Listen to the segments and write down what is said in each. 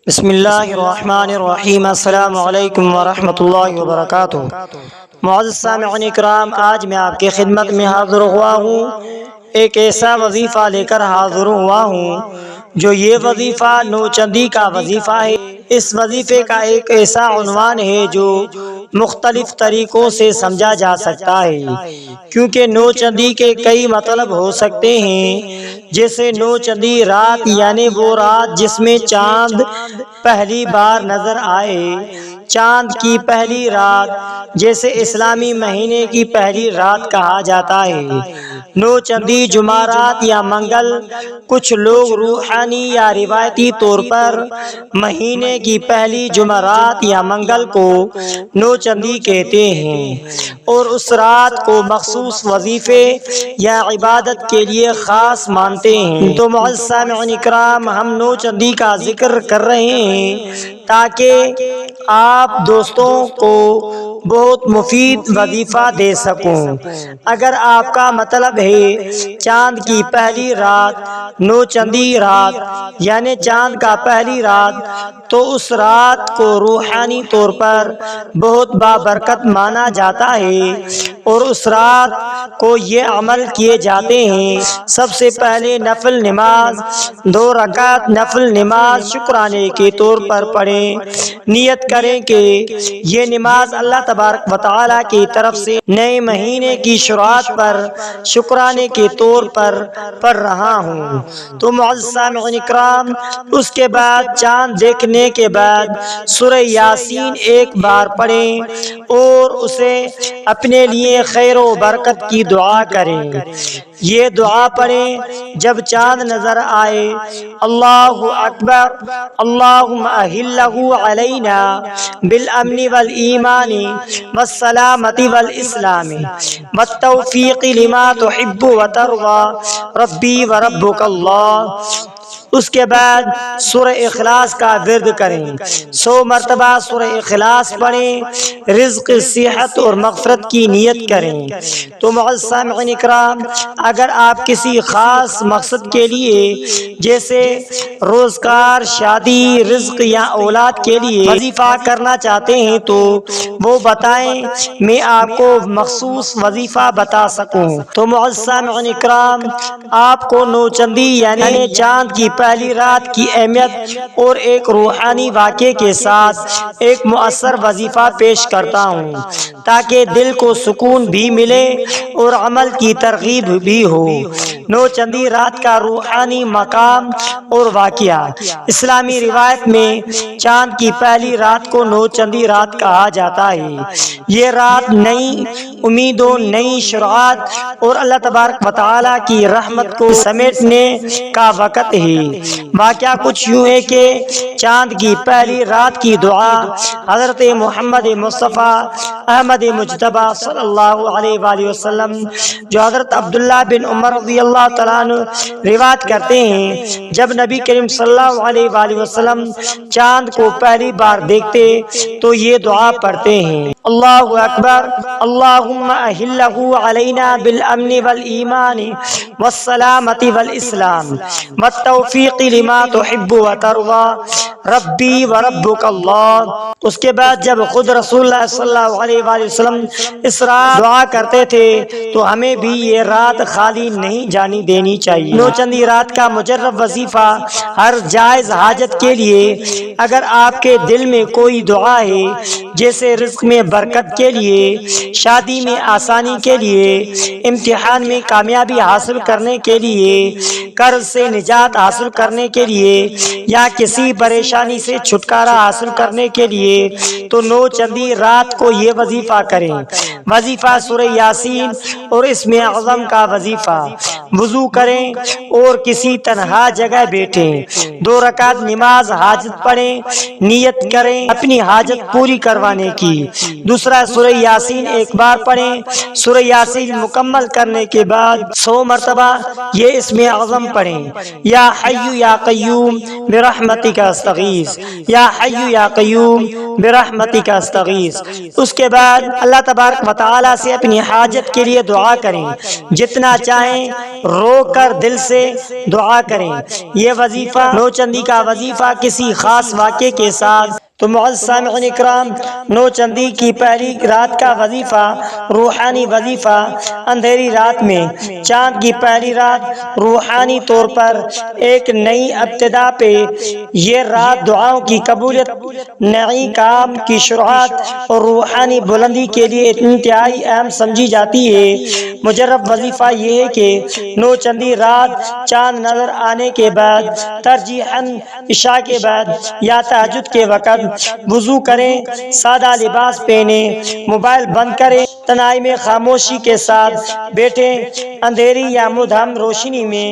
بسم اللہ الرحمن الرحیم۔ السلام علیکم ورحمۃ اللہ وبرکاتہ۔ معزز سامعین اکرام، آج میں آپ کی خدمت میں حاضر ہوا ہوں، ایک ایسا وظیفہ لے کر حاضر ہوا ہوں جو یہ وظیفہ نوچندی کا وظیفہ ہے۔ اس وظیفے کا ایک ایسا عنوان ہے جو مختلف طریقوں سے سمجھا جا سکتا ہے، کیونکہ نوچندی کے کئی مطلب ہو سکتے ہیں، جیسے نوچندی رات یعنی وہ رات جس میں چاند پہلی بار نظر آئے، چاند کی پہلی رات جیسے اسلامی مہینے کی پہلی رات کہا جاتا ہے۔ نوچندی جمعرات یا منگل، کچھ لوگ روحانی یا روایتی طور پر مہینے کی پہلی جمعرات یا منگل کو نوچندی کہتے ہیں اور اس رات کو مخصوص وظیفے یا عبادت کے لیے خاص مانتے ہیں۔ تو معزز سامعین اکرام، ہم نوچندی کا ذکر کر رہے ہیں تاکہ آپ دوستوں کو بہت مفید وظیفہ دے سکوں۔ اگر آپ کا مطلب ہے چاند کی پہلی رات، نوچندی رات یعنی چاند کا پہلی رات، تو اس رات کو روحانی طور پر بہت بابرکت مانا جاتا ہے اور اس رات کو یہ عمل کیے جاتے ہیں۔ سب سے پہلے نفل نماز، 2 رکعت نفل نماز شکرانے کے طور پر پڑھیں۔ نیت کریں کہ یہ نماز اللہ تبارک و تعالیٰ کی طرف سے نئے مہینے کی شروعات پر شکرانے کے طور پر پڑھ رہا ہوں۔ تو معزز سامعین اکرام، اس کے بعد چاند دیکھنے کے بعد سورہ یاسین ایک بار پڑھیں اور اسے اپنے لیے خیر و برکت کی دعا کریں۔ یہ دعا پڑھیں جب چاند نظر آئے: اللہ اکبر، اللہم اہلہ علینا بالامن والایمان والسلامۃ والاسلام والتوفیق لما تحب وترضى ربی وربک اللہ۔ اس کے بعد سورہ اخلاص کا ورد کریں، 100 مرتبہ سورہ اخلاص پڑھیں، رزق، صحت اور مغفرت کی نیت کریں۔ تو معزز سامعین اکرام، اگر آپ کسی خاص مقصد کے لیے جیسے روزگار، شادی، رزق یا اولاد کے لیے وظیفہ کرنا چاہتے ہیں تو وہ بتائیں، میں آپ کو مخصوص وظیفہ بتا سکوں۔ تو معزز سامعین اکرام، آپ کو نوچندی یعنی چاند کی پہلی رات کی اہمیت اور ایک روحانی واقعے کے ساتھ ایک مؤثر وظیفہ پیش کرتا ہوں تاکہ دل کو سکون بھی ملے اور عمل کی ترغیب بھی ہو۔ نوچندی رات کا روحانی مقام اور واقعہ۔ اسلامی روایت میں چاند کی پہلی رات کو نوچندی رات کہا جاتا ہے۔ یہ رات نئی امیدوں، نئی شروعات اور اللہ تبارک و تعالیٰ کی رحمت کو سمیٹنے کا وقت ہے۔ واقعہ کچھ یوں ہے کہ چاند کی پہلی رات کی دعا حضرت محمد مصطفیٰ احمد مجتبی صلی اللہ علیہ وآلہ وسلم، جو حضرت عبداللہ بن عمر رضی اللہ تعالیٰ عنہ روایت کرتے ہیں، جب نبی کریم صلی اللہ علیہ وآلہ وسلم چاند کو پہلی بار دیکھتے تو یہ دعا پڑھتے ہیں: اللہ اکبر، اللہم اہلہ علینا بالامن والایمان والسلامۃ والاسلام والتوفیق لما تحب وترضى ربی وربک اللہ۔ اس کے بعد جب خود رسول اللہ صلی اللہ علیہ وآلہ وسلم اس رات دعا کرتے تھے تو ہمیں بھی یہ رات خالی نہیں جانی دینی چاہیے۔ نوچندی رات کا مجرب وظیفہ ہر جائز حاجت کے لیے۔ اگر آپ کے دل میں کوئی دعا ہے، جیسے رزق میں برکت کے لیے، شادی میں آسانی کے لیے، امتحان میں کامیابی حاصل کرنے کے لیے، قرض سے نجات حاصل کرنے کے لیے یا کسی پریشانی سے چھٹکارا حاصل کرنے کے لیے، تو نوچندی رات کو یہ وظیفہ کریں۔ وظیفہ سورہ یاسین اور اسم اعظم کا وظیفہ۔ وضو کریں اور کسی تنہا جگہ بیٹھیں، 2 رکعت نماز حاجت پڑھیں، نیت کریں اپنی حاجت پوری کروانے کی۔ دوسرا سورہ یاسین ایک بار پڑھیں۔ سورہ یاسین مکمل کرنے کے بعد 100 مرتبہ یہ اسم اعظم پڑھیں: یا حی یا قیوم برحمتک استغیث، یا حی یا قیوم برحمتک استغیث۔ اس کے بعد اللہ تبارک و تعالیٰ سے اپنی حاجت کے لیے دعا کریں، جتنا چاہیں رو کر دل سے دعا کریں۔ یہ وظیفہ نوچندی کا وظیفہ کسی خاص واقعے کے ساتھ۔ تو معزز سامعین اکرام، نوچندی کی پہلی رات کا وظیفہ روحانی وظیفہ، اندھیری رات میں چاند کی پہلی رات روحانی طور پر ایک نئی ابتدا پہ یہ رات دعاؤں کی قبولیت، نئی کام کی شروعات اور روحانی بلندی کے لیے انتہائی اہم سمجھی جاتی ہے۔ مجرب وظیفہ یہ ہے کہ نوچندی رات چاند نظر آنے کے بعد، ترجیحاً عشاء کے بعد یا تہجد کے وقت وضو کریں، سادہ لباس پہنیں، موبائل بند کریں، تنہائی میں خاموشی کے ساتھ بیٹھیں، اندھیری یا مدھم روشنی میں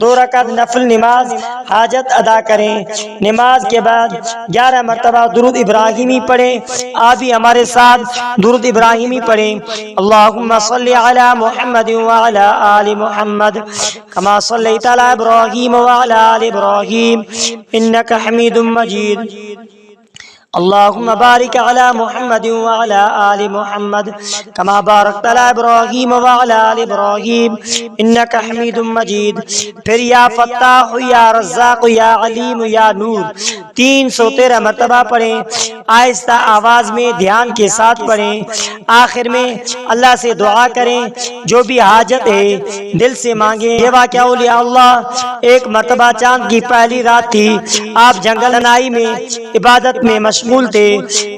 2 رکعت نفل نماز حاجت ادا کریں۔ نماز کے بعد 11 مرتبہ درود ابراہیمی پڑھیں۔ آپ بھی ہمارے ساتھ درود ابراہیمی پڑھیں۔ اللہم صلی علی محمد وعلی آل محمد کما صلیت علی ابراہیم وعلی آل ابراہیم انک حمید مجید۔ اللہم بارک علی محمد وعلی آل محمد کما بارکت علی ابراہیم وعلی آل ابراہیم انک حمید مجید۔ پھر یا فتاح یا رزاق یا علیم یا نور 313 مرتبہ پڑھیں، آہستہ آواز میں دھیان کے ساتھ پڑھیں۔ آخر میں اللہ سے دعا کریں، جو بھی حاجت ہے دل سے مانگیں۔ یہ واقعہ اولیاء اللہ، ایک مرتبہ چاند کی پہلی رات تھی، آپ جنگل تنہائی میں عبادت میں مشغول تھے۔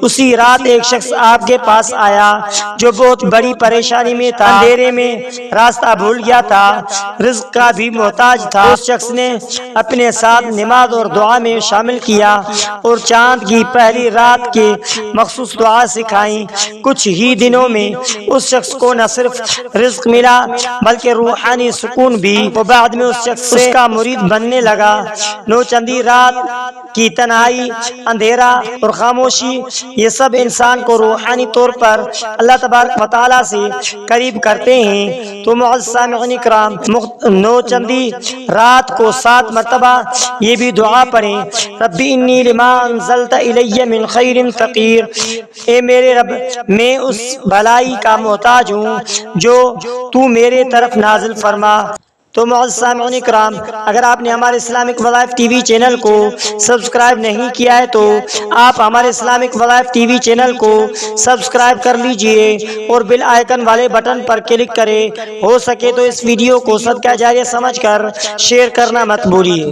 اسی رات ایک شخص آپ کے پاس آیا جو بہت بڑی پریشانی میں تھا، اندھیرے میں راستہ بھول گیا تھا، رزق کا بھی محتاج تھا۔ اس شخص نے اپنے ساتھ نماز اور دعا میں شامل کیا اور چاند کی پہلی رات کے مخصوص دعا سکھائیں۔ کچھ ہی دنوں میں اس شخص کو نہ صرف رزق ملا بلکہ روحانی سکون بھی۔ وہ بعد میں اس شخص سے اس کا مرید بننے لگا۔ نوچندی رات کی تنہائی، اندھیرا اور خاموشی، یہ سب انسان کو روحانی طور پر اللہ تبارک و تعالیٰ سے قریب کرتے ہیں۔ تو معزز سامعین اکرام، نوچندی رات کو 7 مرتبہ یہ بھی دعا پڑھیں، رب انی لما انزلت الی من خیر فقیر، اے میرے رب میں اس بھلائی کا محتاج ہوں جو تو میرے طرف نازل فرما۔ تو معزز سامعین اکرام، اگر آپ نے ہمارے اسلامک وظائف ٹی وی چینل کو سبسکرائب نہیں کیا ہے تو آپ ہمارے اسلامک وظائف ٹی وی چینل کو سبسکرائب کر لیجئے اور بیل آئیکن والے بٹن پر کلک کریں۔ ہو سکے تو اس ویڈیو کو صدقہ جاریہ سمجھ کر شیئر کرنا مت بھولیے۔